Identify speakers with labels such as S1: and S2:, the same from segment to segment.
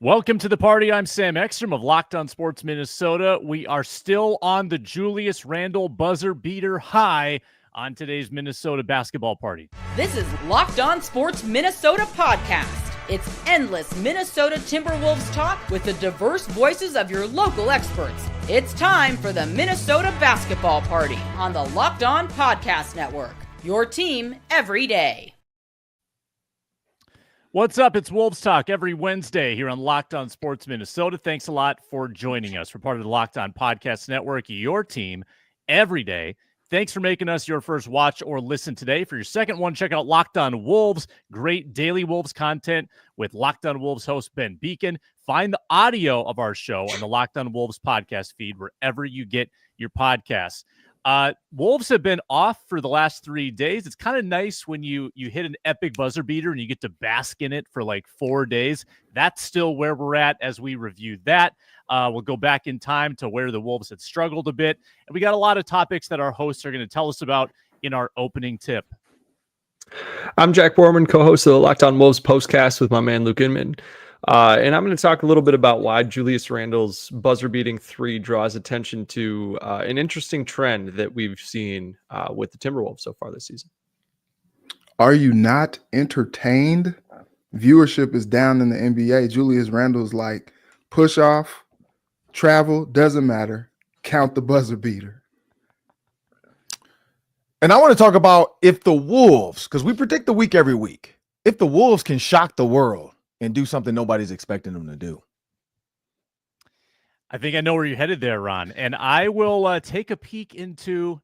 S1: Welcome to the party. I'm Sam Ekstrom of Locked On Sports Minnesota. We are still on the Julius Randle buzzer beater high on today's Minnesota basketball party.
S2: This is Locked On Sports Minnesota podcast. It's endless Minnesota Timberwolves talk with the diverse voices of your local experts. It's time for the Minnesota basketball party on the Locked On Podcast Network. Your team every day.
S1: What's up? It's Wolves Talk every Wednesday here on Locked On Sports Minnesota. Thanks a lot for joining us. We're part of the Locked On Podcast Network, your team every day. Thanks for making us your first watch or listen today. For your second one, check out Locked On Wolves. Great daily Wolves content with Locked On Wolves host Ben Beacon. Find the audio of our show on the Locked On Wolves podcast feed wherever you get your podcasts. Wolves have been off for the last 3 days. It's kind of nice when you hit an epic buzzer beater and you get to bask in it for like 4 days. That's still where we're at as we review that. We'll go back in time to where the Wolves had struggled a bit. And we got a lot of topics that our hosts are going to tell us about in our opening tip.
S3: I'm Jack Borman, co-host of the Locked On Wolves postcast with my man Luke Inman. And I'm going to talk a little bit about why Julius Randle's buzzer-beating three draws attention to an interesting trend that we've seen with the Timberwolves so far this season.
S4: Are you not entertained? Viewership is down in the NBA. Julius Randle's like, push off, travel, doesn't matter. Count the buzzer beater.
S5: And I want to talk about if the Wolves, because we predict the week every week, if the Wolves can shock the world and do something nobody's expecting them to do.
S1: I think I know where you're headed there, Ron. And I will take a peek into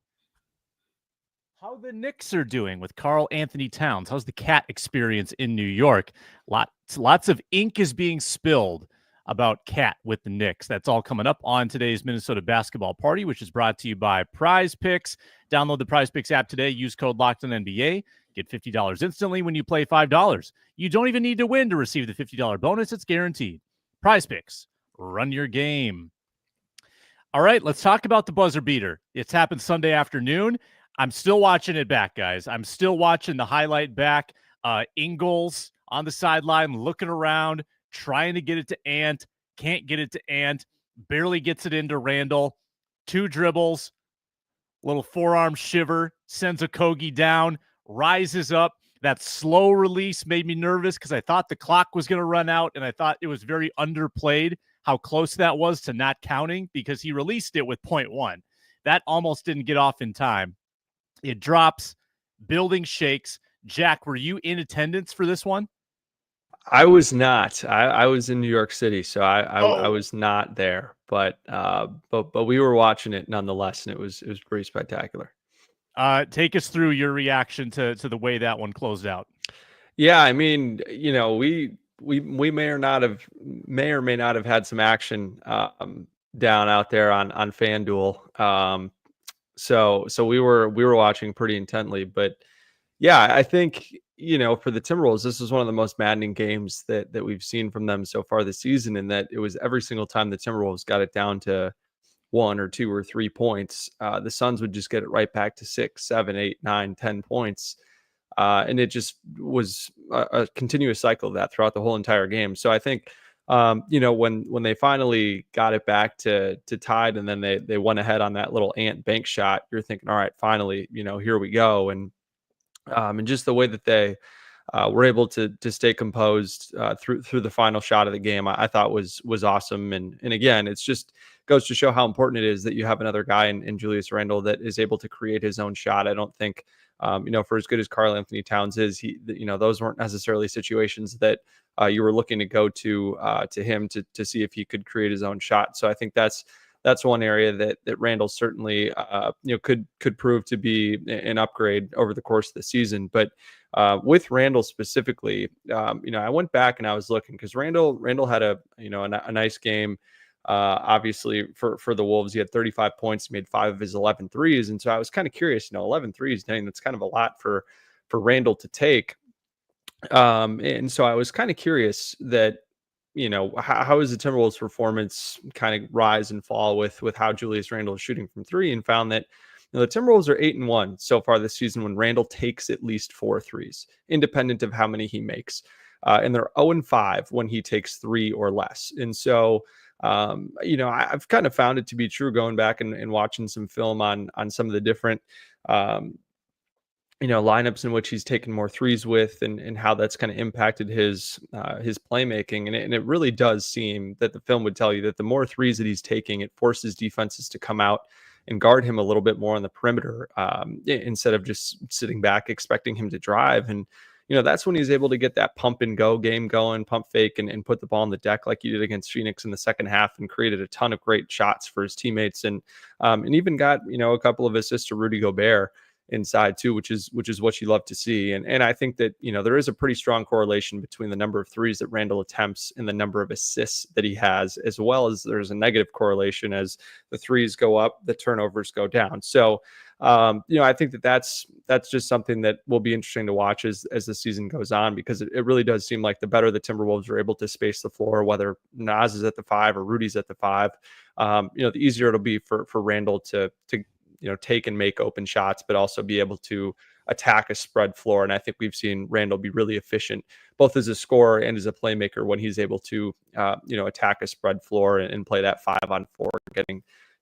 S1: how the Knicks are doing with Karl Anthony Towns. How's the cat experience in New York? Lots of ink is being spilled about cat with the Knicks. That's all coming up on today's Minnesota basketball party, which is brought to you by Prize Picks. Download the Prize Picks app today. Use code LOCKEDONNBA. Get $50 instantly when you play $5. You don't even need to win to receive the $50 bonus. It's guaranteed. Prize Picks. Run your game. All right, let's talk about the buzzer beater. It's happened Sunday afternoon. I'm still watching it back, guys. I'm still watching the highlight back. Ingles on the sideline, looking around, trying to get it to Ant. Can't get it to Ant. Barely gets it into Randle. 2 dribbles. Little forearm shiver. Sends Okogie down. Rises up. That slow release made me nervous because I thought the clock was going to run out, and I thought it was very underplayed how close that was to not counting because he released it with 0.1. That almost didn't get off in time. It drops. Building shakes. Jack, were you in attendance for this one?
S3: I was not. I was in New York City, so I was not there. But we were watching it nonetheless, and it was pretty spectacular.
S1: Take us through your reaction to the way that one closed out.
S3: Yeah, I mean, you know, we may or may not have had some action down out there on FanDuel. So we were watching pretty intently, but yeah, I think, you know, for the Timberwolves, this was one of the most maddening games that we've seen from them so far this season, in that it was every single time the Timberwolves got it down to 1 or 2 or 3 points, the Suns would just get it right back to 6, 7, 8, 9, 10 points. And it just was a continuous cycle of that throughout the whole entire game. So I think, you know, when they finally got it back to tied, and then they went ahead on that little Ant bank shot, you're thinking, all right, finally, you know, here we go. And just the way that they were able to stay composed through the final shot of the game, I thought was awesome. And again, it's just goes to show how important it is that you have another guy in Julius Randle that is able to create his own shot. I don't think, you know, for as good as Karl Anthony Towns is, you know, those weren't necessarily situations that you were looking to go to him to see if he could create his own shot. So I think that's one area that Randle certainly, you know, could prove to be an upgrade over the course of the season. But with Randle specifically, you know, I went back and I was looking because Randle had a nice game. Obviously for the Wolves, he had 35 points, he made 5 of his 11 threes. And so I was kind of curious, you know, 11 threes, dang, that's kind of a lot for Randle to take. And so I was kind of curious that, you know, how is the Timberwolves performance kind of rise and fall with how Julius Randle is shooting from 3, and found that, you know, the Timberwolves are 8-1 so far this season when Randle takes at least 4 threes, independent of how many he makes. and they're 0-5 when he takes 3 or less. And so, I've kind of found it to be true going back and watching some film on some of the different, lineups in which he's taken more threes with, and how that's kind of impacted his playmaking. And it really does seem that the film would tell you that the more threes that he's taking, it forces defenses to come out and guard him a little bit more on the perimeter, instead of just sitting back expecting him to drive. And that's when he's able to get that pump and go game going, pump fake, and put the ball on the deck like he did against Phoenix in the second half, and created a ton of great shots for his teammates, and even got a couple of assists to Rudy Gobert inside too, which is what you love to see. And I think that there is a pretty strong correlation between the number of threes that Randle attempts and the number of assists that he has, as well as there's a negative correlation as the threes go up, the turnovers go down. So I think that's just something that will be interesting to watch as the season goes on, because it really does seem like the better the Timberwolves are able to space the floor, whether Nas is at the 5 or Rudy's at the 5, the easier it'll be for Randle to take and make open shots, but also be able to attack a spread floor. And I think we've seen Randle be really efficient, both as a scorer and as a playmaker, when he's able to, attack a spread floor and play that 5-on-4,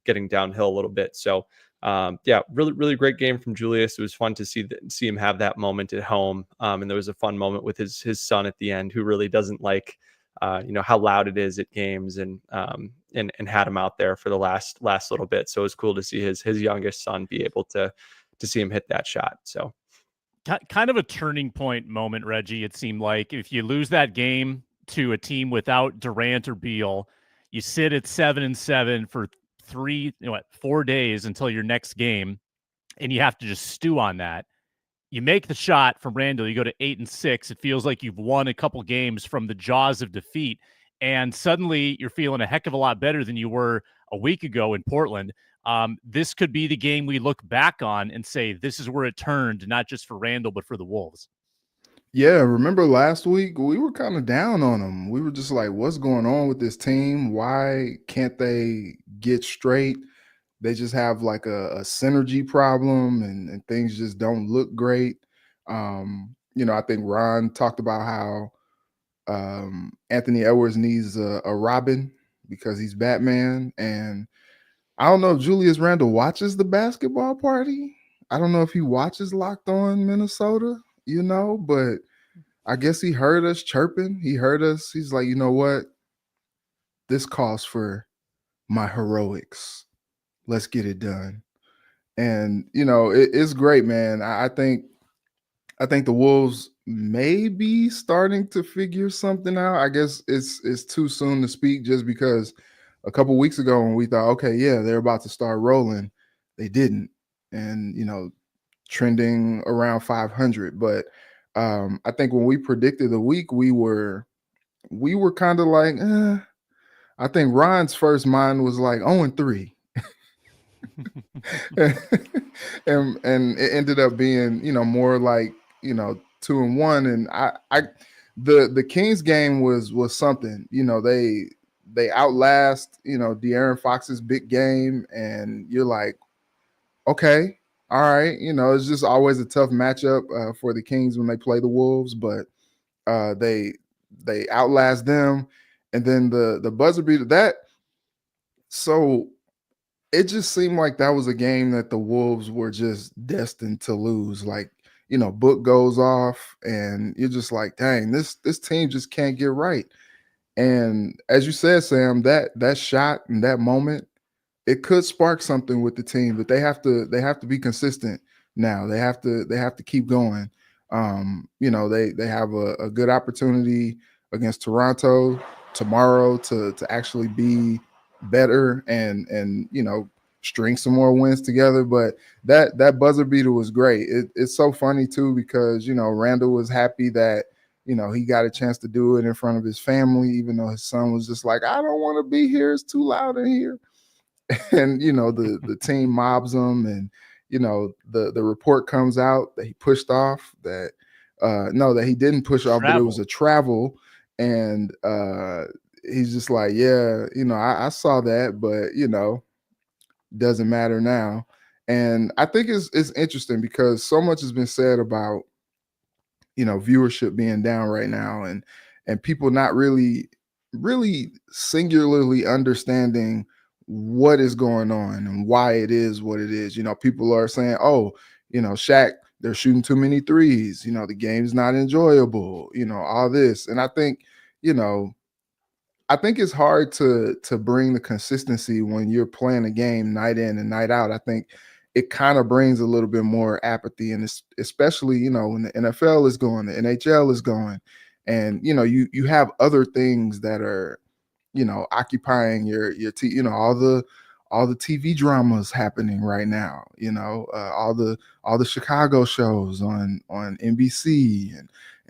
S3: getting downhill a little bit. So, really, really great game from Julius. It was fun to see him have that moment at home. And there was a fun moment with his son at the end, who really doesn't like, how loud it is at games, and had him out there for the last little bit. So it was cool to see his youngest son be able to see him hit that shot. So
S1: kind of a turning point moment, Reggie. It seemed like if you lose that game to a team without Durant or Beal, you sit at 7-7 for 4 days until your next game, and you have to just stew on that. You make the shot from Randle, you go to 8-6. It feels like you've won a couple games from the jaws of defeat, and suddenly you're feeling a heck of a lot better than you were a week ago in Portland. This could be the game we look back on and say, this is where it turned, not just for Randle, but for the Wolves.
S4: Yeah, remember last week we were kind of down on them. We were just like, what's going on with this team? Why can't they get straight? They just have like a synergy problem, and things just don't look great. I think Ron talked about how Anthony Edwards needs a Robin because he's Batman. And I don't know if Julius Randle watches the basketball party. I don't know if he watches Locked On Minnesota, but I guess he heard us chirping. He heard us. He's like, you know what? This calls for my heroics. Let's get it done. And, it's great, man. I think the Wolves may be starting to figure something out. I guess it's too soon to speak, just because a couple weeks ago when we thought, okay, yeah, they're about to start rolling, they didn't. And, trending around 500. But I think when we predicted the week, we were kind of like, I think Ron's first mind was like 0-3. and it ended up being, more like, 2-1. And the Kings game was something. They outlast, De'Aaron Fox's big game, and you're like, okay, all right. It's just always a tough matchup for the Kings when they play the Wolves, but they outlast them. And then the buzzer beater, that, so it just seemed like that was a game that the Wolves were just destined to lose. Like, book goes off, and you're just like, dang, this team just can't get right. And as you said, Sam, that shot and that moment, it could spark something with the team, but they have to be consistent now. They have to keep going. They have a good opportunity against Toronto tomorrow to actually be better and string some more wins together. But that buzzer beater was great. It's so funny too, because Randle was happy that he got a chance to do it in front of his family, even though his son was just like, I don't want to be here, it's too loud in here. And the team mobs him, and the report comes out that he pushed off, that that he didn't push off, but it was a travel. And he's just like, yeah, I saw that, but doesn't matter now. And I think it's interesting because so much has been said about viewership being down right now, and people not really singularly understanding what is going on and why it is what it is. People are saying, oh, Shaq, they're shooting too many threes. The game's not enjoyable, all this. And I think it's hard to bring the consistency when you're playing a game night in and night out. I think it kind of brings a little bit more apathy, and especially when the NFL is going, the NHL is going, and you have other things that are occupying your all the TV dramas happening right now, all the Chicago shows on NBC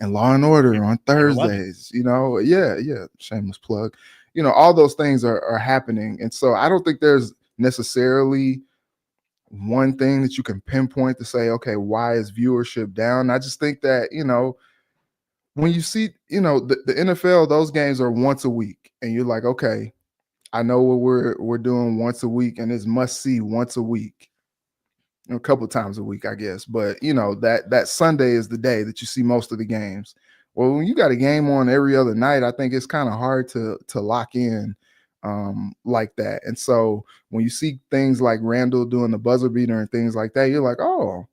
S4: and Law and Order on Thursdays, yeah, shameless plug. All those things are happening. And so I don't think there's necessarily one thing that you can pinpoint to say, okay, why is viewership down? I just think that, when you see, the NFL, those games are once a week, and you're like, okay, I know what we're doing once a week, and it's must see once a week, a couple times a week, I guess. But that Sunday is the day that you see most of the games. Well, when you got a game on every other night, I think it's kind of hard to lock in like that. And so when you see things like Randle doing the buzzer beater and things like that, you're like, oh,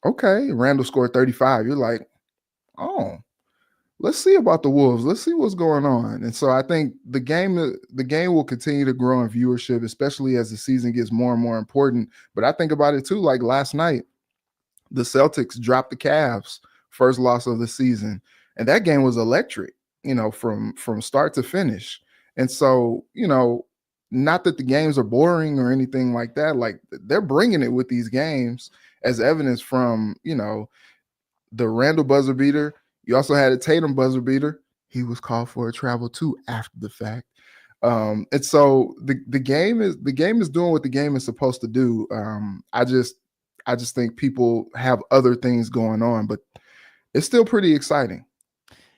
S4: okay. Randle scored 35. You're like, oh, let's see about the Wolves. Let's see what's going on. And so I think the game will continue to grow in viewership, especially as the season gets more and more important. But I think about it too, like last night, the Celtics dropped the Cavs, first loss of the season. And that game was electric, from start to finish. And so, not that the games are boring or anything like that. Like, they're bringing it with these games, as evidence from, the Randle buzzer beater. You also had a Tatum buzzer beater. He was called for a travel too after the fact. And so the game is doing what the game is supposed to do. I just think people have other things going on, but it's still pretty exciting.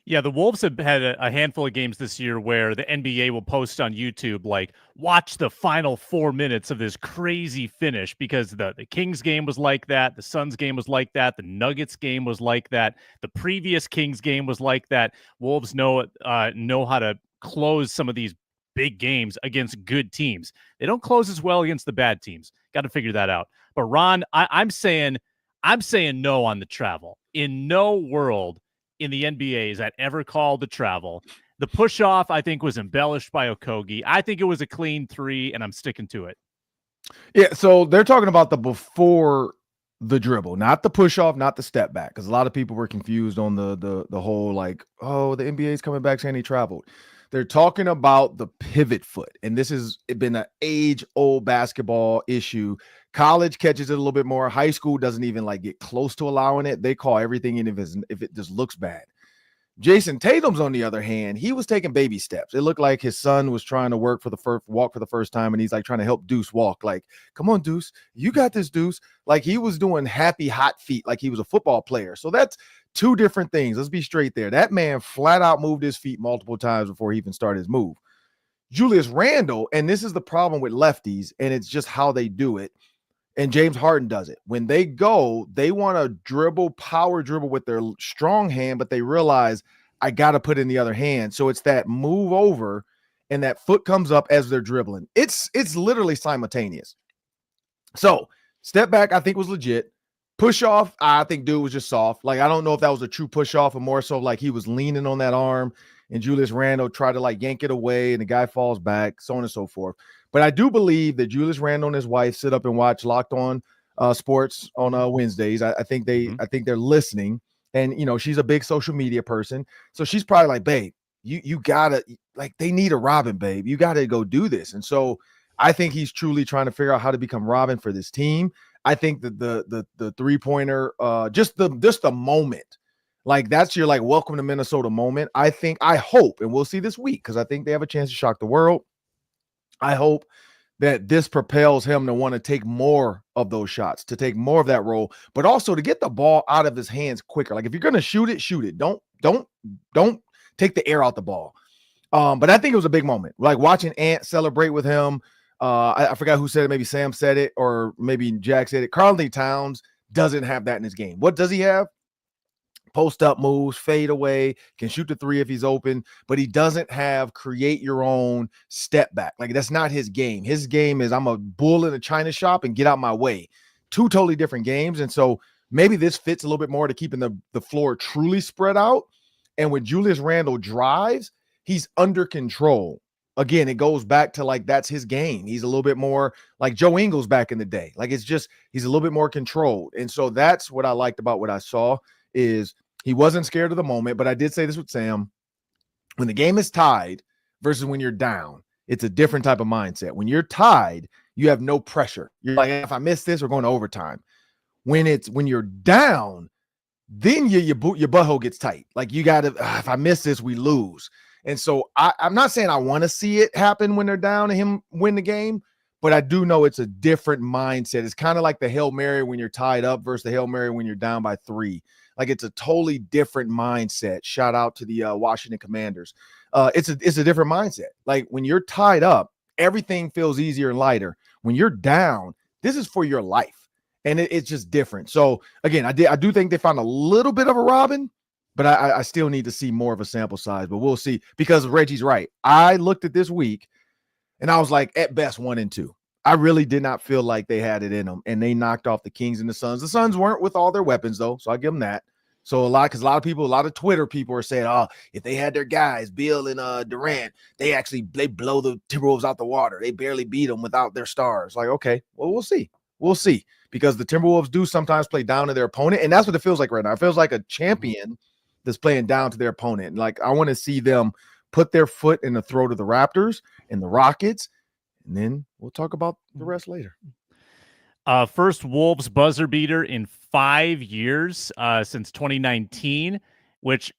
S1: Yeah, the Wolves have had a handful of games this year where the NBA will post on YouTube, like, watch the final 4 minutes of this crazy finish, because the Kings game was like that, the Suns game was like that, the Nuggets game was like that, the previous Kings game was like that. Wolves know how to close some of these big games against good teams. They don't close as well against the bad teams. Got to figure that out. But Ron, I'm saying no on the travel. In no world in the NBA is that ever called the travel. The push-off, I think, was embellished by Okogie. I think it was a clean 3, and I'm sticking to it.
S5: Yeah, so they're talking about the before the dribble, not the push-off, not the step back, because a lot of people were confused on the whole, like, oh, the NBA is coming back saying he traveled. They're talking about the pivot foot, and this has been an age-old basketball issue. College catches it a little bit more. High school doesn't even get close to allowing it. They call everything in if it just looks bad. Jason Tatum's, on the other hand, he was taking baby steps. It looked like his son was trying to walk for the first time, and he's trying to help Deuce walk. Like, come on, Deuce, you got this, Deuce. Like, he was doing happy hot feet like he was a football player. So that's two different things. Let's be straight there. That man flat out moved his feet multiple times before he even started his move. Julius Randle, and this is the problem with lefties, and it's just how they do it. And James Harden does it. When they go, they want to power dribble with their strong hand, but they realize I got to put in the other hand. So it's that move over, and that foot comes up as they're dribbling. It's literally simultaneous. So step back, I think, was legit. Push off, I think dude was just soft. Like, I don't know if that was a true push off or more so like he was leaning on that arm and Julius Randle tried to yank it away and the guy falls back, so on and so forth. But I do believe that Julius Randle and his wife sit up and watch Locked On Sports on Wednesdays. I think they're listening, and she's a big social media person, so she's probably like, babe, you gotta, they need a Robin, babe. You gotta go do this. And so I think he's truly trying to figure out how to become Robin for this team. I think that the 3-pointer, just the moment, that's your welcome to Minnesota moment. I hope, and we'll see this week because I think they have a chance to shock the world. I hope that this propels him to want to take more of those shots, to take more of that role, but also to get the ball out of his hands quicker. If you're gonna shoot it. Don't take the air out the ball. But I think it was a big moment. Watching Ant celebrate with him. I forgot who said it. Maybe Sam said it, or maybe Jack said it. Karl-Anthony Towns doesn't have that in his game. What does he have? post up moves, fade away, can shoot the three if he's open, but he doesn't have create your own step back. Like that's not his game. His game is I'm a bull in a china shop and get out my way. Two totally different games. And so maybe this fits a little bit more to keeping the floor truly spread out. And when Julius Randle drives, he's under control. Again, it goes back to like that's his game. He's a little bit more like Joe Ingles back in the day. Like it's just he's a little bit more controlled. And so that's what I liked about what I saw is he wasn't scared of the moment. But I did say this with Sam. When the game is tied versus when you're down, it's a different type of mindset. When you're tied, you have no pressure. You're like, if I miss this, we're going to overtime. When you're down, then your butthole gets tight. Like you got to, if I miss this, we lose. And so I'm not saying I want to see it happen when they're down and him win the game, but I do know it's a different mindset. It's kind of like the Hail Mary when you're tied up versus the Hail Mary when you're down by 3. Like it's a totally different mindset. Shout out to the Washington Commanders. It's a different mindset. Like when you're tied up, everything feels easier and lighter. When you're down, this is for your life. And it's just different. So again, I do think they found a little bit of a Robin, but I still need to see more of a sample size, but we'll see because Reggie's right. I looked at this week and I was like, at best 1 and 2. I really did not feel like they had it in them, and they knocked off the Kings and the Suns. The Suns weren't with all their weapons though, so I give them that. So a lot of Twitter people are saying, oh, if they had their guys, Bill and Durant, they blow the Timberwolves out the water. They barely beat them without their stars. Like, okay, well, we'll see. We'll see, because the Timberwolves do sometimes play down to their opponent, and that's what it feels like right now. It feels like a champion that's playing down to their opponent. And like I want to see them put their foot in the throat of the Raptors and the Rockets, and then we'll talk about the rest later.
S1: First Wolves buzzer beater in 5 years since 2019, which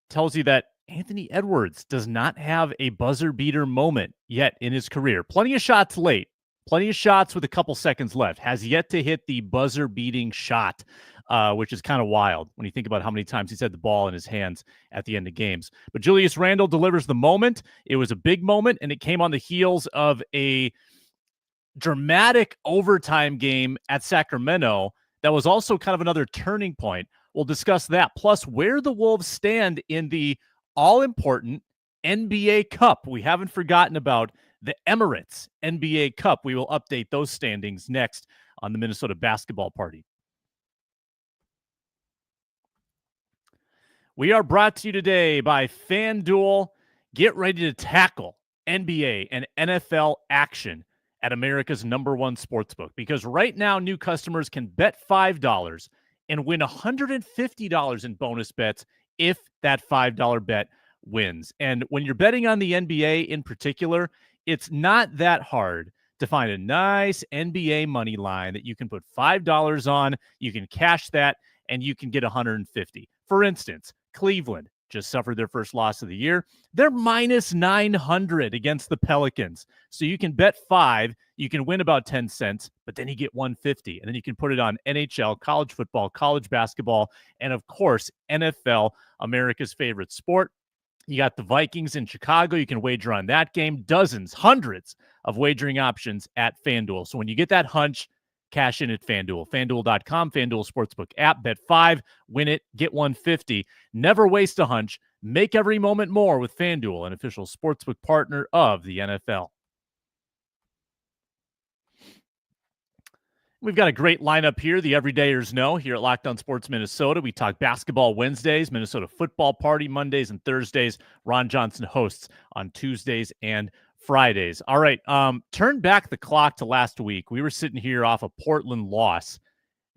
S1: tells you that Anthony Edwards does not have a buzzer beater moment yet in his career. Plenty of shots late. Plenty of shots with a couple seconds left. Has yet to hit the buzzer-beating shot, which is kind of wild when you think about how many times he's had the ball in his hands at the end of games. But Julius Randle delivers the moment. It was a big moment, and it came on the heels of a dramatic overtime game at Sacramento that was also kind of another turning point. We'll discuss that, plus where the Wolves stand in the all-important NBA Cup. We haven't forgotten about the Emirates NBA Cup. We will update those standings next on the Minnesota Basketball Party. We are brought to you today by FanDuel. Get ready to tackle NBA and NFL action at America's #1 sportsbook, because right now new customers can bet $5 and win $150 in bonus bets if that $5 bet wins. And when you're betting on the NBA in particular, it's not that hard to find a nice NBA money line that you can put $5 on, you can cash that, and you can get $150. For instance, Cleveland just suffered their first loss of the year. They're minus 900 against the Pelicans. So you can bet 5, you can win about 10 cents, but then you get 150. And then you can put it on NHL, college football, college basketball, and of course, NFL, America's favorite sport. You got the Vikings in Chicago. You can wager on that game. Dozens, hundreds of wagering options at FanDuel. So when you get that hunch, cash in at FanDuel. FanDuel.com, FanDuel Sportsbook app. Bet 5, win it, get 150. Never waste a hunch. Make every moment more with FanDuel, an official sportsbook partner of the NFL. We've got a great lineup here. The everydayers know here at Locked On Sports Minnesota. We talk basketball Wednesdays, Minnesota Football Party Mondays and Thursdays. Ron Johnson hosts on Tuesdays and Fridays. All right, turn back the clock to last week. We were sitting here off a Portland loss.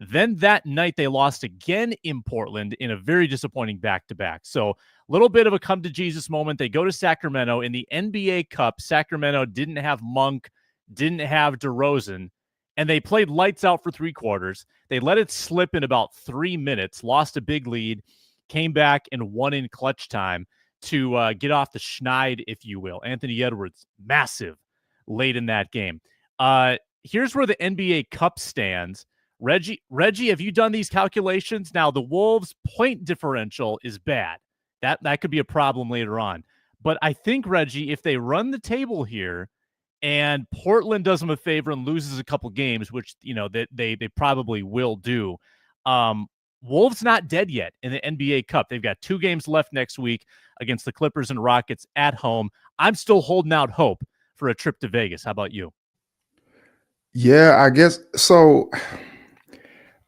S1: Then that night they lost again in Portland in a very disappointing back-to-back. So a little bit of a come-to-Jesus moment. They go to Sacramento in the NBA Cup. Sacramento didn't have Monk, didn't have DeRozan, and they played lights out for 3 quarters. They let it slip in about 3 minutes, lost a big lead, came back and won in clutch time to get off the schneid, if you will. Anthony Edwards, massive late in that game. Here's where the NBA Cup stands. Reggie, have you done these calculations? Now, the Wolves' point differential is bad. That could be a problem later on. But I think, Reggie, if they run the table here and Portland does them a favor and loses a couple games, which, you know, they probably will do, Wolves not dead yet in the NBA Cup. They've got 2 games left next week against the Clippers and Rockets at home. I'm still holding out hope for a trip to Vegas. How about you?
S4: Yeah, I guess so.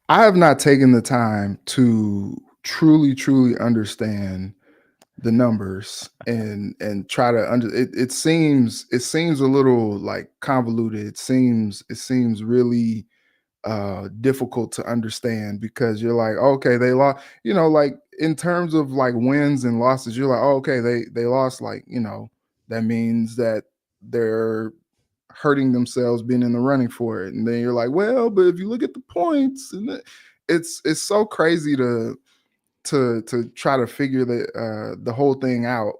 S4: I have not taken the time to truly understand the numbers and try to it seems a little like convoluted. It seems really difficult to understand because you're like, okay, they lost, like in terms of like wins and losses, you're like, oh, okay, they lost, like, that means that they're hurting themselves being in the running for it. And then you're like, well, but if you look at the points, and it's so crazy to try to figure the whole thing out.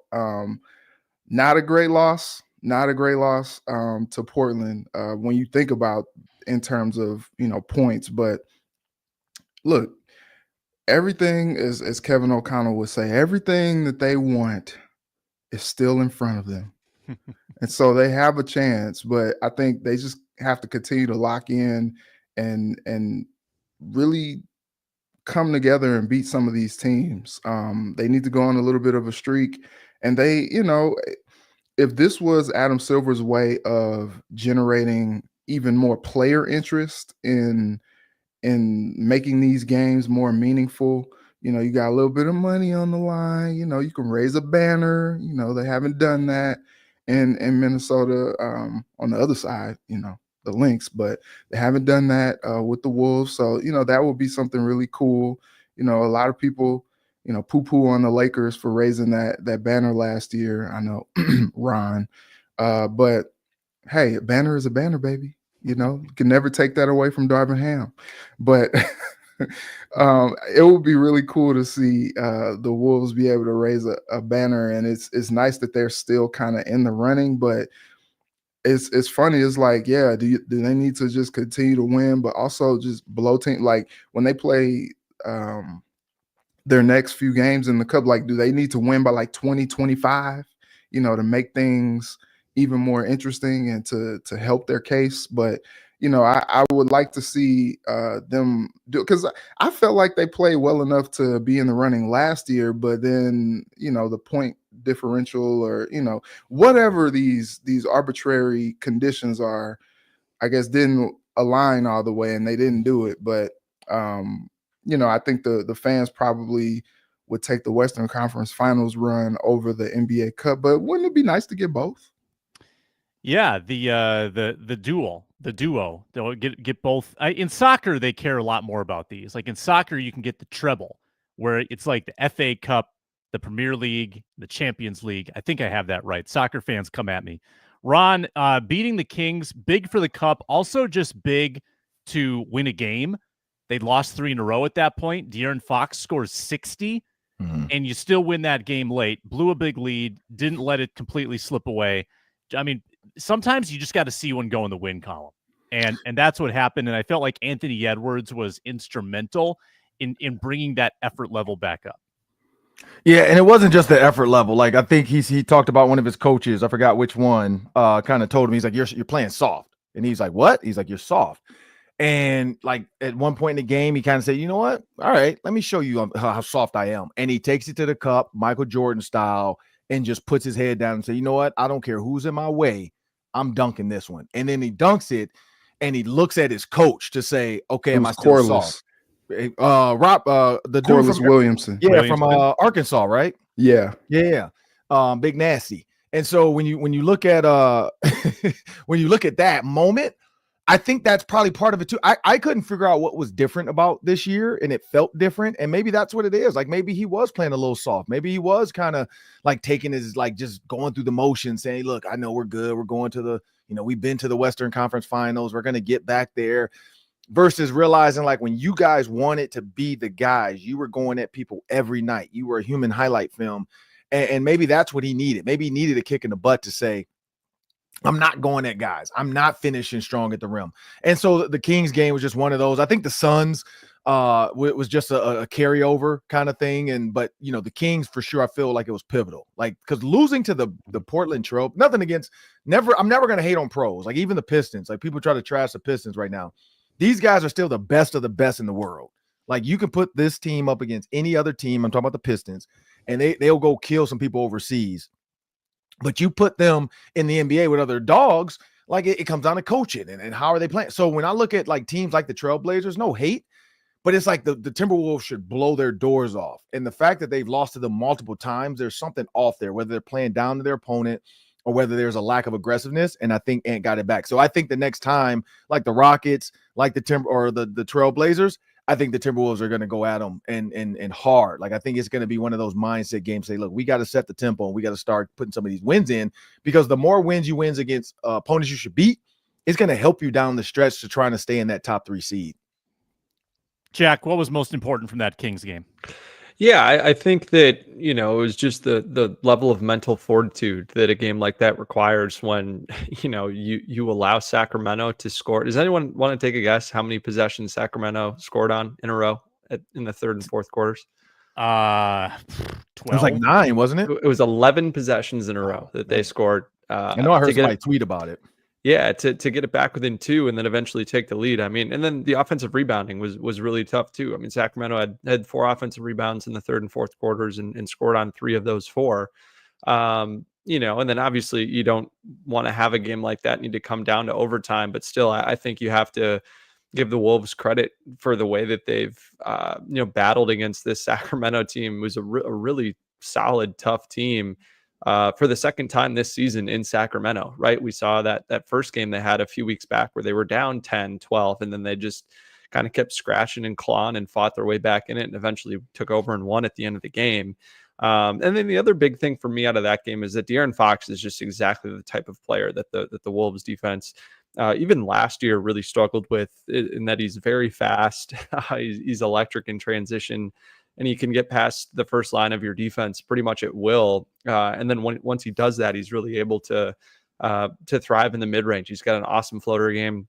S4: Not a great loss, to Portland when you think about in terms of points. But look, everything is, as Kevin O'Connell would say, everything that they want is still in front of them. And so they have a chance, but I think they just have to continue to lock in and really come together and beat some of these teams. They need to go on a little bit of a streak. And they, if this was Adam Silver's way of generating even more player interest in making these games more meaningful, you got a little bit of money on the line, you can raise a banner, they haven't done that in Minnesota, on the other side, the Lynx, but they haven't done that with the Wolves. So, that would be something really cool. A lot of people, poo-poo on the Lakers for raising that banner last year. I know, Ron, but hey, a banner is a banner, baby. You can never take that away from Darvin Ham. But it would be really cool to see the Wolves be able to raise a banner, and it's nice that they're still kind of in the running. But it's funny. It's like, yeah, do they need to just continue to win, but also just blow team? Like when they play their next few games in the Cup, like, do they need to win by like 20, 25, to make things even more interesting and to help their case? But I would like to see them do, because I felt like they played well enough to be in the running last year, but then the point differential, or whatever these arbitrary conditions are, I guess didn't align all the way, and they didn't do it. But I think the fans probably would take the Western Conference Finals run over the NBA Cup. But wouldn't it be nice to get both?
S1: Yeah, the duo. They'll get both. In soccer, they care a lot more about these. Like in soccer, you can get the treble, where it's like the FA Cup, the Premier League, the Champions League. I think I have that right. Soccer fans, come at me. Ron, beating the Kings, big for the Cup. Also just big to win a game. They lost 3 in a row at that point. De'Aaron Fox scores 60, and you still win that game late. Blew a big lead, didn't let it completely slip away. I mean, sometimes you just got to see one go in the win column. And that's what happened. And I felt like Anthony Edwards was instrumental in bringing that effort level back up.
S5: Yeah, and it wasn't just the effort level. Like I think he talked about one of his coaches, I forgot which one, kind of told him, he's like, you're playing soft. And he's like, what? He's like, you're soft. And like at one point in the game, he kind of said, you know what? All right, let me show you how soft I am. And he takes it to the cup, Michael Jordan style, and just puts his head down and say, you know what? I don't care who's in my way. I'm dunking this one. And then he dunks it, and he looks at his coach to say, okay, am I still soft? The
S4: Corliss Williamson.
S5: Yeah, from Arkansas, right?
S4: Yeah.
S5: Big nasty. And so when you look at when you look at that moment, I think that's probably part of it too. I couldn't figure out what was different about this year, and it felt different. And maybe that's what it is. Like maybe he was playing a little soft. Maybe he was kind of like taking his, like just going through the motion, saying, look, I know we're good. We're going to the, we've been to the Western Conference Finals. We're going to get back there. Versus realizing like when you guys wanted to be the guys, you were going at people every night. You were a human highlight film. And maybe that's what he needed. Maybe he needed a kick in the butt to say, I'm not going at guys. I'm not finishing strong at the rim. And so the Kings game was just one of those. I think the Suns was just a carryover kind of thing. But the Kings for sure, I feel like it was pivotal. Like, because losing to the Portland Trail, I'm never going to hate on pros. Like even the Pistons, like people try to trash the Pistons right now. These guys are still the best of the best in the world. Like you can put this team up against any other team. I'm talking about the Pistons, and they'll go kill some people overseas. But you put them in the NBA with other dogs, like it comes down to coaching and how are they playing. So when I look at like teams like the Trailblazers, no hate, but it's like the Timberwolves should blow their doors off. And the fact that they've lost to them multiple times, there's something off there, whether they're playing down to their opponent or whether there's a lack of aggressiveness. And I think Ant got it back. So I think the next time, like the Rockets, like the Trailblazers, I think the Timberwolves are going to go at them and hard. Like I think it's going to be one of those mindset games. Say, look, we got to set the tempo and we got to start putting some of these wins in, because the more wins you win against opponents you should beat, it's going to help you down the stretch to trying to stay in that top 3 seed.
S1: Jack, what was most important from that Kings game?
S3: Yeah, I think that, it was just the level of mental fortitude that a game like that requires when, you allow Sacramento to score. Does anyone want to take a guess how many possessions Sacramento scored on in a row in the third and fourth quarters?
S1: 12.
S5: It was like 9, wasn't it?
S3: It was 11 possessions in a row that they scored.
S5: I know I heard somebody tweet about it.
S3: Yeah, to get it back within 2 and then eventually take the lead. I mean, and then the offensive rebounding was really tough too. I mean, Sacramento had 4 offensive rebounds in the third and fourth quarters and scored on 3 of those 4. And then obviously you don't want to have a game like that need to come down to overtime, but still, I think you have to give the Wolves credit for the way that they've battled against this Sacramento team. It was a really solid, tough team. For the second time this season in Sacramento, right? We saw that first game they had a few weeks back where they were down 10, 12, and then they just kind of kept scratching and clawing and fought their way back in it and eventually took over and won at the end of the game. And then the other big thing for me out of that game is that De'Aaron Fox is just exactly the type of player that the Wolves defense, even last year, really struggled with, in that he's very fast. He's electric in transition, and he can get past the first line of your defense pretty much at will. And then once he does that, he's really able to thrive in the mid-range. He's got an awesome floater game,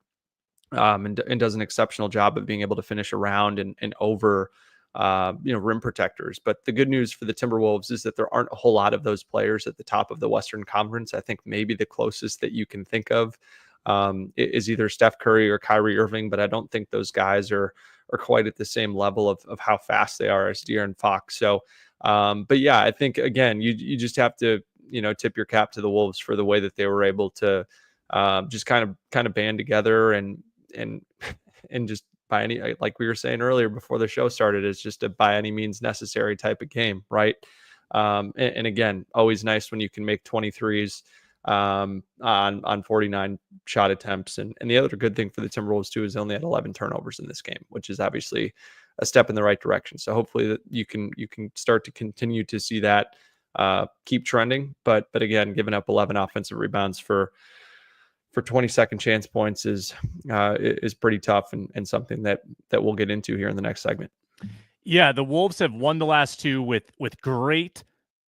S3: and does an exceptional job of being able to finish around and over rim protectors. But the good news for the Timberwolves is that there aren't a whole lot of those players at the top of the Western Conference. I think maybe the closest that you can think of is either Steph Curry or Kyrie Irving, but I don't think those guys are quite at the same level of how fast they are as De'Aaron Fox. So, but yeah, I think again, you just have to, tip your cap to the Wolves for the way that they were able to just kind of band together and just by any, like we were saying earlier before the show started, it's just a by any means necessary type of game, right? And again, always nice when you can make 23s on 49 shot attempts. And the other good thing for the Timberwolves too is they only had 11 turnovers in this game, which is obviously a step in the right direction. So hopefully that you can start to continue to see that keep trending. But again, giving up 11 offensive rebounds for 20 second chance points is pretty tough and something that we'll get into here in the next segment.
S1: Yeah, the Wolves have won the last 2 with great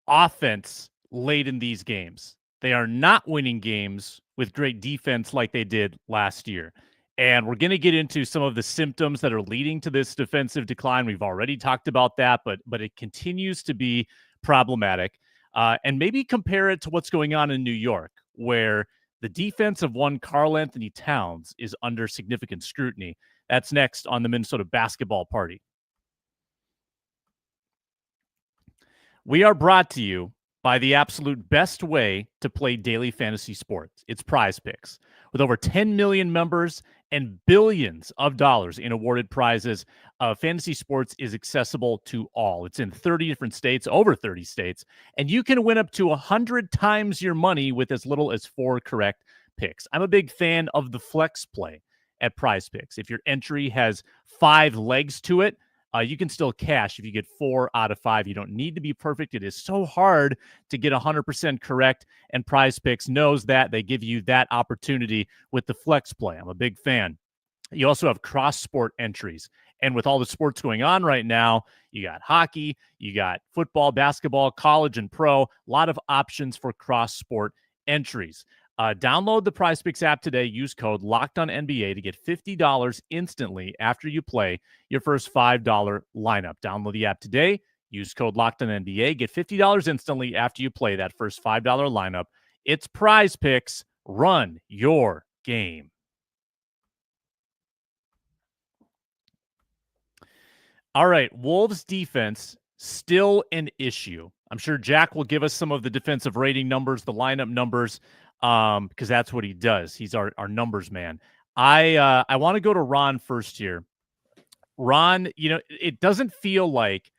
S1: offense late in these games. They are not winning games with great defense like they did last year. And we're going to get into some of the symptoms that are leading to this defensive decline. We've already talked about that, but it continues to be problematic. And maybe compare it to what's going on in New York, where the defense of one Karl Anthony Towns is under significant scrutiny. That's next on the Minnesota Basketball Party. We are brought to you by the absolute best way to play daily fantasy sports. It's Prize Picks. With over 10 million members and billions of dollars in awarded prizes, fantasy sports is accessible to all. It's in 30 different states, over 30 states, and you can win up to 100 times your money with as little as 4 correct picks. I'm a big fan of the flex play at Prize Picks. If your entry has 5 legs to it, you can still cash if you get 4 out of 5. You don't need to be perfect. It is so hard to get 100% correct, and Prize Picks knows that. They give you that opportunity with the flex play. I'm a big fan. You also have cross-sport entries. And with all the sports going on right now, you got hockey, you got football, basketball, college, and pro. A lot of options for cross-sport entries. Download the Prize Picks app today. Use code LOCKEDONNBA to get $50 instantly after you play your first $5 lineup. Download the app today. Use code LOCKEDONNBA. Get $50 instantly after you play that first $5 lineup. It's Prize Picks. Run your game. All right, Wolves defense still an issue. I'm sure Jack will give us some of the defensive rating numbers, the lineup numbers, because that's what he does. He's our numbers man. I want to go to Ron first here. Ron, it doesn't feel like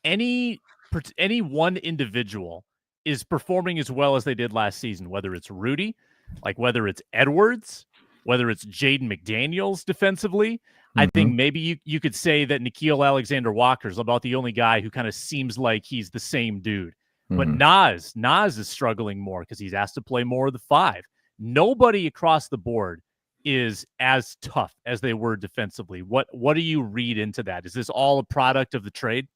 S1: any one individual is performing as well as they did last season, whether it's Rudy, like whether it's Edwards, whether it's Jaden McDaniels defensively. I think maybe you could say that Nickeil Alexander-Walker is about the only guy who kind of seems like he's the same dude. But Nas is struggling more because he's asked to play more of the 5. Nobody across the board is as tough as they were defensively. What do you read into that? Is this all a product of the trade?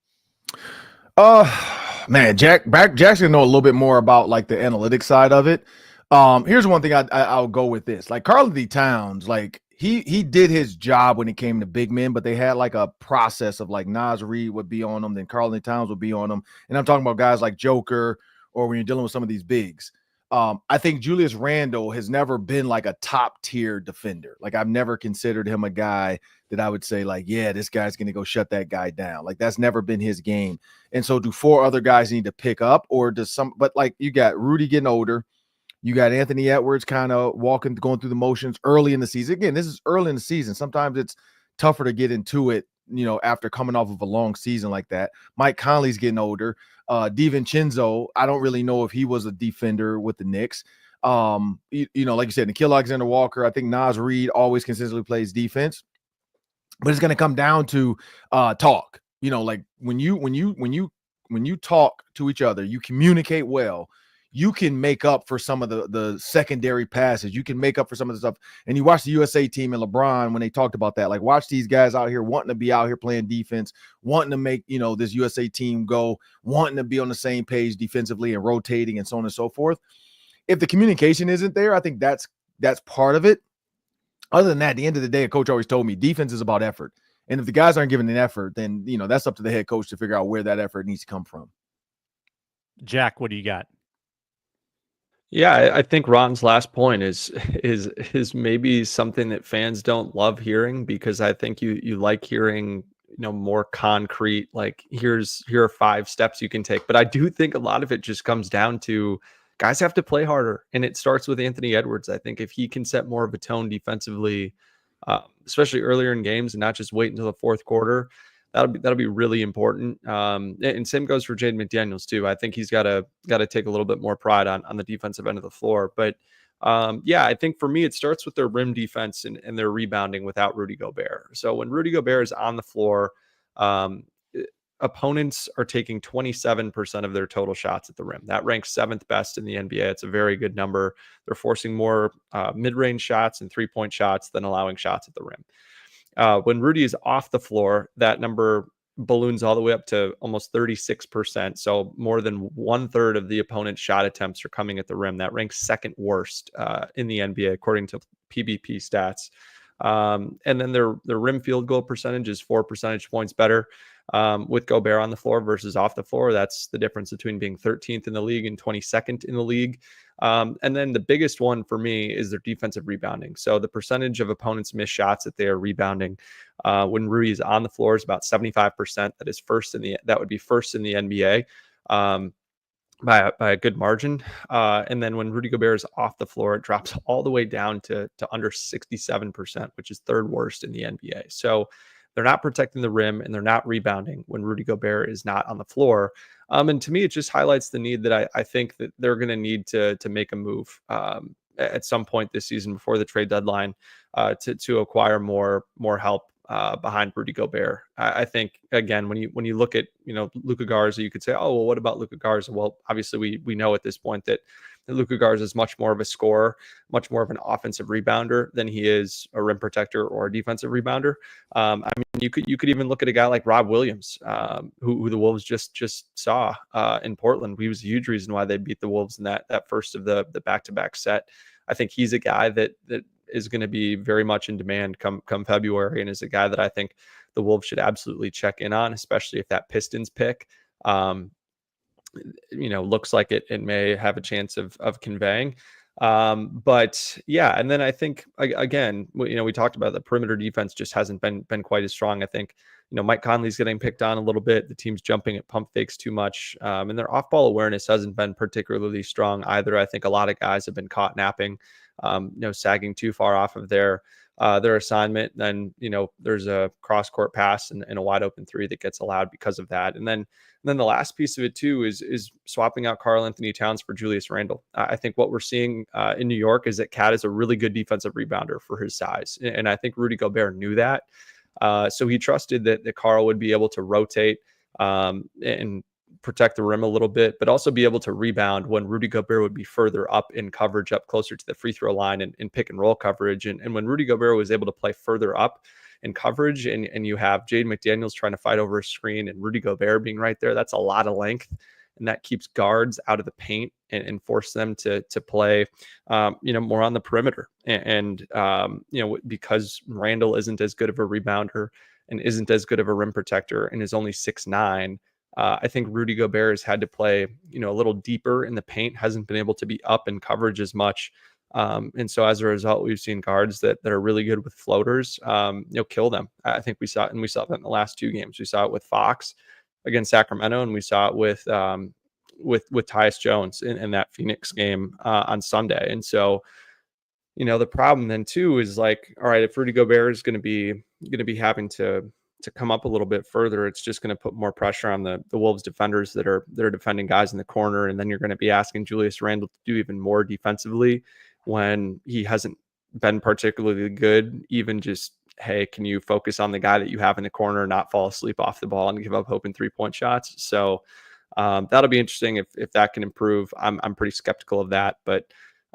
S5: Man, Jack's gonna know a little bit more about like the analytics side of it. Here's one thing I'll go with this. Like Karl-Anthony Towns, like he did his job when it came to big men, but they had like a process of like Nas Reed would be on them, then Karl-Anthony Towns would be on them. And I'm talking about guys like Joker or when you're dealing with some of these bigs. I think Julius Randle has never been like a top tier defender. Like I've never considered him a guy that I would say like, yeah, this guy's going to go shut that guy down. Like that's never been his game. And so do 4 other guys need to pick up or does but like you got Rudy getting older. You got Anthony Edwards kind of going through the motions early in the season. Again, this is early in the season. Sometimes it's tougher to get into it, after coming off of a long season like that. Mike Conley's getting older. DiVincenzo, I don't really know if he was a defender with the Knicks. Like you said, Nickeil Alexander-Walker, I think Nas Reed always consistently plays defense. But it's going to come down to talk. Like when you talk to each other, you communicate well. You can make up for some of the secondary passes. You can make up for some of the stuff. And you watch the USA team and LeBron when they talked about that. Like, watch these guys out here wanting to be out here playing defense, wanting to make, this USA team go, wanting to be on the same page defensively and rotating and so on and so forth. If the communication isn't there, I think that's part of it. Other than that, at the end of the day, a coach always told me defense is about effort. And if the guys aren't giving an effort, then, that's up to the head coach to figure out where that effort needs to come from.
S1: Jack, what do you got?
S3: Yeah, I think Ron's last point is maybe something that fans don't love hearing, because I think you like hearing, more concrete, like here are 5 steps you can take. But I do think a lot of it just comes down to guys have to play harder, and it starts with Anthony Edwards. I think if he can set more of a tone defensively, especially earlier in games, and not just wait until the fourth quarter, that'll be really important. And same goes for Jaden McDaniels too. I think he's got to take a little bit more pride on the defensive end of the floor. But I think for me, it starts with their rim defense and their rebounding without Rudy Gobert. So when Rudy Gobert is on the floor, opponents are taking 27% of their total shots at the rim. That ranks 7th best in the NBA. It's a very good number. They're forcing more mid-range shots and 3-point shots than allowing shots at the rim. When Rudy is off the floor, that number balloons all the way up to almost 36%. So more than 1/3 of the opponent's shot attempts are coming at the rim. That ranks 2nd worst in the NBA, according to PBP stats. And then their rim field goal percentage is 4 percentage points better with Gobert on the floor versus off the floor. That's the difference between being 13th in the league and 22nd in the league. And then the biggest one for me is their defensive rebounding. So the percentage of opponents' missed shots that they are rebounding when Rudy is on the floor is about 75%. That would be first in the NBA by a good margin. And then when Rudy Gobert is off the floor, it drops all the way down to under 67%, which is 3rd worst in the NBA. So they're not protecting the rim and they're not rebounding when Rudy Gobert is not on the floor. And to me, it just highlights the need that I think that they're going to need to make a move at some point this season before the trade deadline to acquire more help behind Rudy Gobert. I think, again, when you look at, Luka Garza, you could say, oh, well, what about Luka Garza? Well, obviously we know at this point that Luka Garza is much more of a scorer, much more of an offensive rebounder than he is a rim protector or a defensive rebounder. I mean, you could even look at a guy like Rob Williams, who the Wolves just saw in Portland. He was a huge reason why they beat the Wolves in that first of the back-to-back set. I think he's a guy that is going to be very much in demand come February, and is a guy that I think the Wolves should absolutely check in on, especially if that Pistons pick looks like it may have a chance of conveying. But yeah, and then I think, again, we talked about the perimeter defense just hasn't been quite as strong. I think, Mike Conley's getting picked on a little bit. The team's jumping at pump fakes too much. And their off-ball awareness hasn't been particularly strong either. I think a lot of guys have been caught napping, sagging too far off of their assignment. Then, there's a cross-court pass and a wide open three that gets allowed because of that. And then the last piece of it too is swapping out Karl Anthony Towns for Julius Randle. I think what we're seeing in New York is that Cat is a really good defensive rebounder for his size. And I think Rudy Gobert knew that. So he trusted that Karl would be able to rotate and protect the rim a little bit, but also be able to rebound when Rudy Gobert would be further up in coverage, up closer to the free throw line and in pick and roll coverage. And when Rudy Gobert was able to play further up in coverage and you have Jaden McDaniels trying to fight over a screen and Rudy Gobert being right there, that's a lot of length. And that keeps guards out of the paint and force them to play, more on the perimeter. And because Randle isn't as good of a rebounder and isn't as good of a rim protector and is only 6'9", I think Rudy Gobert has had to play, a little deeper in the paint, hasn't been able to be up in coverage as much. And so as a result, we've seen guards that are really good with floaters, kill them. I think we saw that in the last two games. We saw it with Fox against Sacramento, and we saw it with Tyus Jones in that Phoenix game on Sunday. And so, the problem then too is like, all right, if Rudy Gobert is going to be having to come up a little bit further, it's just going to put more pressure on the Wolves defenders that are defending guys in the corner, and then you're going to be asking Julius Randle to do even more defensively when he hasn't been particularly good. Even just, hey, can you focus on the guy that you have in the corner, not fall asleep off the ball and give up open 3-point shots? So that'll be interesting if that can improve. I'm pretty skeptical of that, but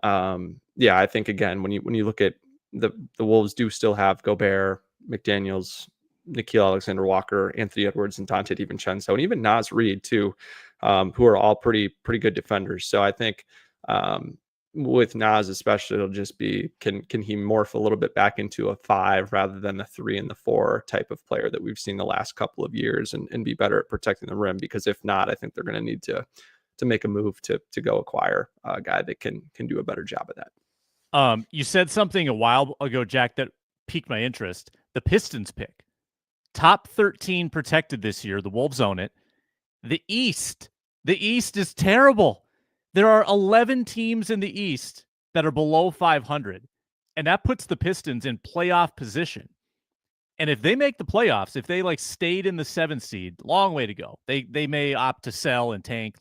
S3: I think again, when you look at the Wolves do still have Gobert, McDaniels, Nickeil Alexander-Walker, Anthony Edwards, and Dante DiVincenzo, and even Naz Reid too, who are all pretty good defenders. So I think with Naz especially, it'll just be can he morph a little bit back into a 5 rather than the 3 and the 4 type of player that we've seen the last couple of years and be better at protecting the rim? Because if not, I think they're going to need to make a move to go acquire a guy that can do a better job of that.
S1: You said something a while ago, Jack, that piqued my interest. The Pistons pick. Top 13 protected this year. The Wolves own it. The East is terrible. There are 11 teams in the East that are below 500, and that puts the Pistons in playoff position. And if they make the playoffs, if they stayed in the 7th seed, long way to go. They may opt to sell and tank.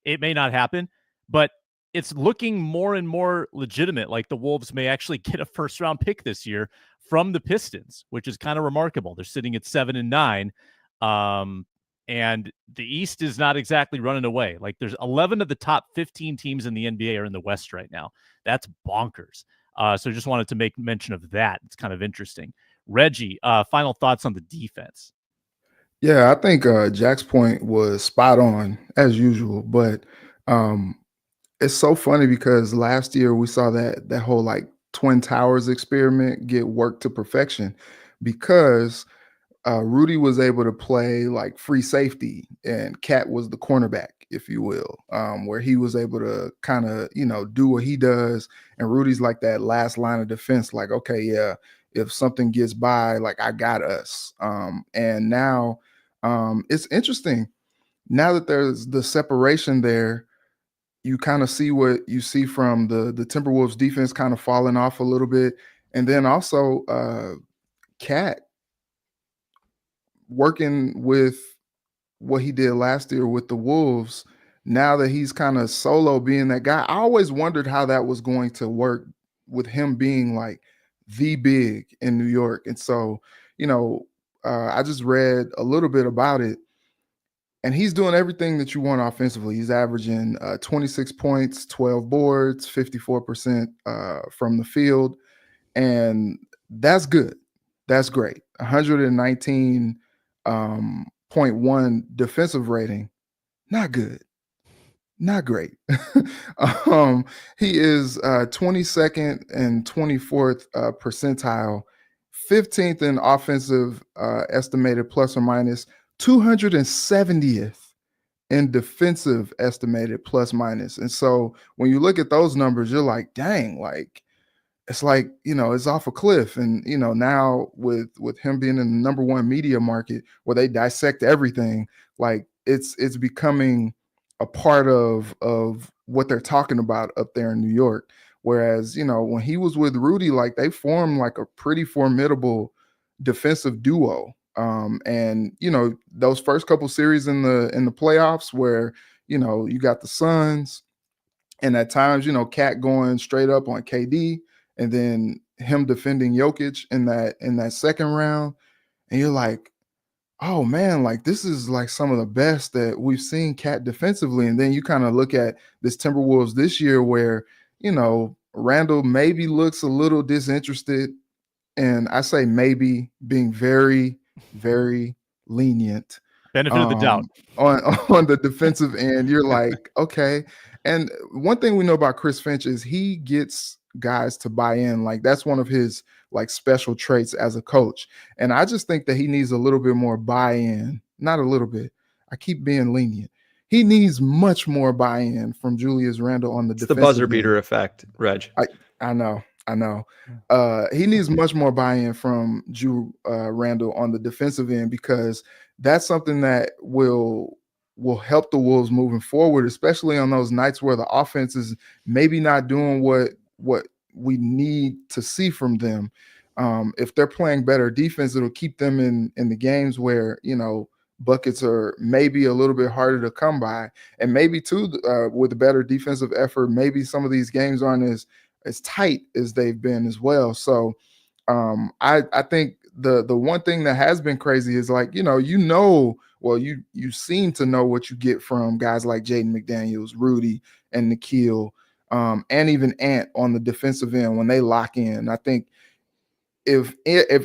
S1: It may not happen, but it's looking more and more legitimate. Like the Wolves may actually get a first-round pick this year from the Pistons, which is kind of remarkable. They're sitting at 7-9. And the East is not exactly running away. There's 11 of the top 15 teams in the NBA are in the West right now. That's bonkers. So just wanted to make mention of that. It's kind of interesting. Reggie, final thoughts on the defense.
S4: Yeah, I think Jack's point was spot on as usual, but it's so funny because last year we saw that whole Twin Towers experiment get worked to perfection because Rudy was able to play free safety and Cat was the cornerback, if you will, where he was able to kind of, do what he does. And Rudy's that last line of defense, okay, yeah, if something gets by, I got us. And now it's interesting. Now that there's the separation there, you kind of see what you see from the Timberwolves defense kind of falling off a little bit. And then also Cat working with what he did last year with the Wolves, now that he's kind of solo being that guy. I always wondered how that was going to work with him being the big in New York. And so, I just read a little bit about it, and he's doing everything that you want offensively. He's averaging 26 points, 12 boards, 54% from the field. And that's good. That's great. 119.1 defensive rating. Not good. Not great. He is 22nd and 24th percentile, 15th in offensive estimated plus or minus, 270th in defensive estimated plus minus. And so when you look at those numbers, you're dang, it's like, it's off a cliff. And, now with him being in the #1 media market where they dissect everything, like it's becoming a part of what they're talking about up there in New York. Whereas, when he was with Rudy, like they formed like a pretty formidable defensive duo. And those first couple series in the playoffs where, you got the Suns, and at times, Cat going straight up on KD, and then him defending Jokic in that second round. And you're like, oh man, like this is like some of the best that we've seen Cat defensively. And then you kind of look at this Timberwolves this year where, Randle maybe looks a little disinterested. And I say maybe, being very, very lenient.
S1: Benefit of the doubt.
S4: On the defensive end. You're like, okay. And one thing we know about Chris Finch is he gets guys to buy in. Like that's one of his like special traits as a coach. And I just think that he needs a little bit more buy-in. Not a little bit. I keep being lenient. He needs much more buy-in from Julius Randle on the defensive
S3: the buzzer
S4: end.
S3: beater effect, Reg.
S4: I know. He needs much more buy-in from Randle on the defensive end, because that's something that will help the Wolves moving forward, especially on those nights where the offense is maybe not doing what we need to see from them. If they're playing better defense, it'll keep them in the games where, buckets are maybe a little bit harder to come by. And maybe too, with a better defensive effort, maybe some of these games aren't as tight as they've been as well. So I think the one thing that has been crazy is like, you seem to know what you get from guys like Jaden McDaniels, Rudy, and Nikhil, and even Ant on the defensive end when they lock in. I think if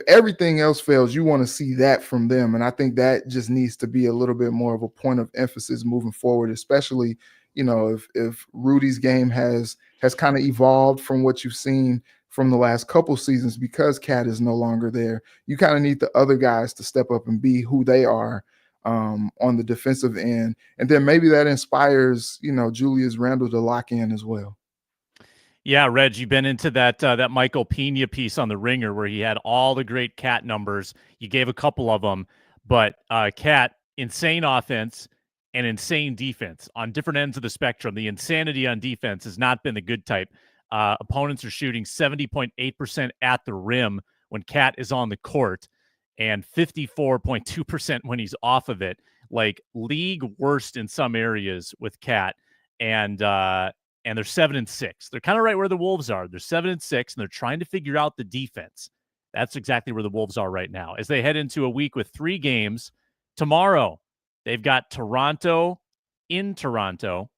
S4: everything else fails, you want to see that from them. And I think that just needs to be a little bit more of a point of emphasis moving forward, especially, if Rudy's game has kind of evolved from what you've seen from the last couple seasons, because Cat is no longer there. You kind of need the other guys to step up and be who they are on the defensive end. And then maybe that inspires, Julius Randle to lock in as well.
S1: Yeah, Reg, you've been into that Michael Pena piece on The Ringer where he had all the great Cat numbers. You gave a couple of them, but Cat, insane offense and insane defense on different ends of the spectrum. The insanity on defense has not been the good type. Opponents are shooting 70.8% at the rim when Cat is on the court, and 54.2% when he's off of it. Like league worst in some areas with Cat, and they're 7-6. They're kind of right where the Wolves are. They're 7-6, and they're trying to figure out the defense. That's exactly where the Wolves are right now as they head into a week with 3 games. Tomorrow, they've got Toronto in Toronto.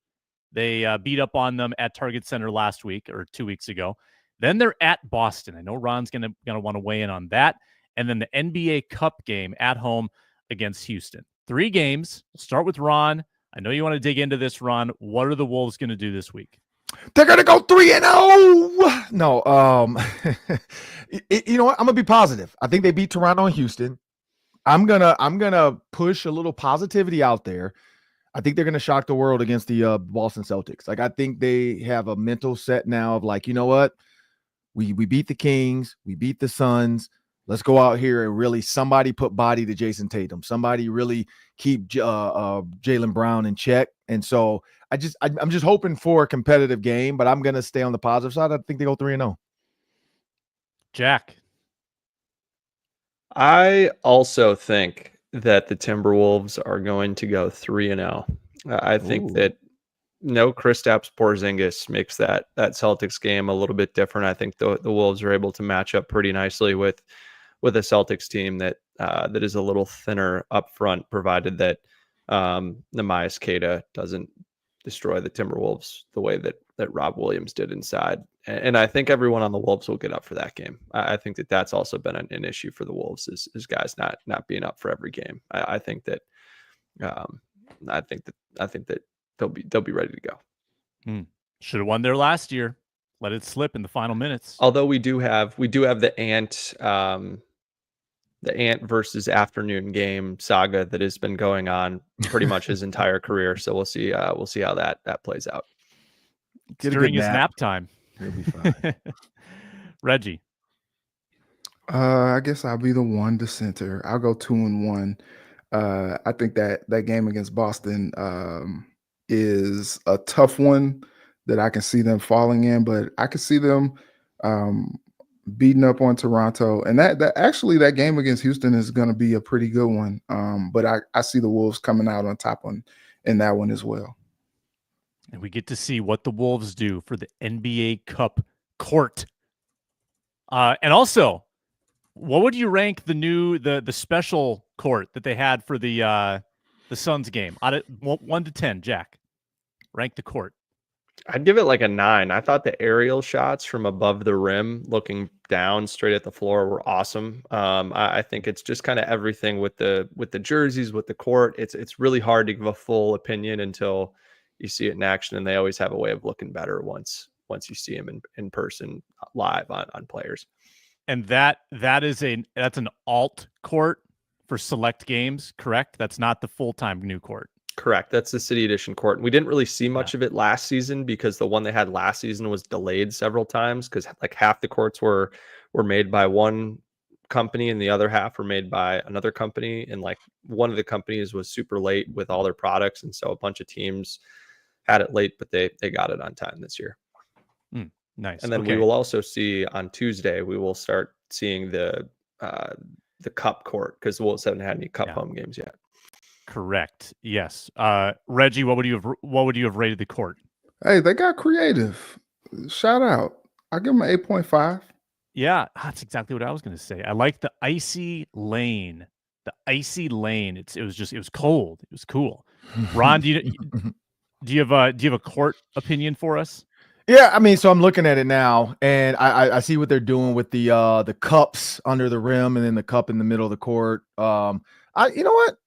S1: They beat up on them at Target Center last week or 2 weeks ago. Then they're at Boston. I know Ron's gonna want to weigh in on that. And then the NBA Cup game at home against Houston. 3 games. We'll start with Ron. I know you want to dig into this, Ron. What are the Wolves going to do this week?
S5: They're going to go 3-0. No, you know what? I'm going to be positive. I think they beat Toronto and Houston. I'm gonna push a little positivity out there. I think they're going to shock the world against the Boston Celtics. Like, I think they have a mental set now of like, you know what? We beat the Kings. We beat the Suns. Let's go out here and really somebody put body to Jason Tatum. Somebody really keep Jaylen Brown in check. And so I'm just hoping for a competitive game, but I'm going to stay on the positive side. I think they go 3-0.
S1: Jack.
S3: I also think that the Timberwolves are going to go 3-0. I think that no Kristaps Porzingis makes that Celtics game a little bit different. I think the Wolves are able to match up pretty nicely with a Celtics team that is a little thinner up front, provided that Nehemias Queta doesn't destroy the Timberwolves the way that Rob Williams did inside. And I think everyone on the Wolves will get up for that game. I think that that's also been an issue for the Wolves is guys not being up for every game. I think that they'll be ready to go.
S1: Should have won there last year. Let it slip in the final minutes.
S3: Although we do have the Ant versus afternoon game saga that has been going on pretty much his entire career. So we'll see how that plays out.
S1: During his nap time.
S5: He'll be fine.
S1: Reggie.
S4: I guess I'll be the one dissenter. I'll go 2-1. I think that game against Boston is a tough one that I can see them falling in, but I can see them beating up on Toronto. And that game against Houston is going to be a pretty good one. But I see the Wolves coming out on top in that one as well.
S1: And we get to see what the Wolves do for the NBA Cup court. And also, what would you rank the special court that they had for the Suns game? Out of 1 to 10, Jack, rank the court.
S3: I'd give it like a 9. I thought the aerial shots from above the rim, looking down straight at the floor, were awesome. I think it's just kind of everything with the jerseys, with the court. It's really hard to give a full opinion until you see it in action, and they always have a way of looking better once you see them in person live on players.
S1: And that's an alt court for select games, correct? That's not the full-time new court.
S3: Correct. That's the City Edition court. And we didn't really see much of it last season because the one they had last season was delayed several times because like half the courts were made by one company and the other half were made by another company. And like one of the companies was super late with all their products. And so a bunch of teams had it late, but they got it on time this year.
S1: Nice.
S3: And then we will also see on Tuesday, we will start seeing the cup court because the Wolves haven't had any cup home games yet.
S1: Correct. Yes. Reggie, what would you have rated the court?
S4: Hey, they got creative. Shout out. I'll give them an 8.5.
S1: Yeah, that's exactly what I was going to say. I like the icy lane. The icy lane. It was cold. It was cool. Ron, do you have a court opinion for us?
S5: Yeah, I mean, so I'm looking at it now, and I see what they're doing with the cups under the rim and then the cup in the middle of the court. You know what?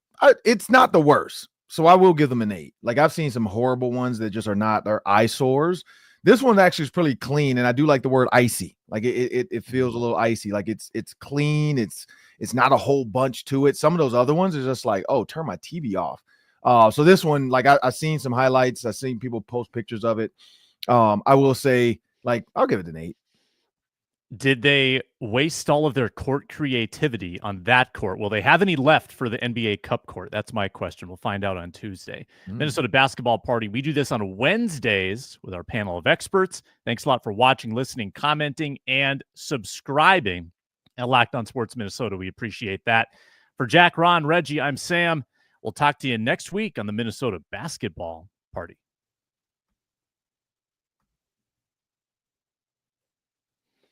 S5: It's not the worst, so I will give them an 8. Like I've seen some horrible ones that just are eyesores. This one actually is pretty clean, and I do like the word icy. Like it feels a little icy. Like it's clean. It's not a whole bunch to it. Some of those other ones are just like, oh, turn my TV off. So this one, like I've seen some highlights. I've seen people post pictures of it. I will say, like, I'll give it an 8.
S1: Did they waste all of their court creativity on that court? Will they have any left for the NBA Cup court? That's my question. We'll find out on Tuesday. Minnesota Basketball Party. We do this on Wednesdays with our panel of experts. Thanks a lot for watching, listening, commenting, and subscribing at Locked On Sports Minnesota. We appreciate that. For Jack, Ron, Reggie, I'm Sam. We'll talk to you next week on the Minnesota Basketball Party.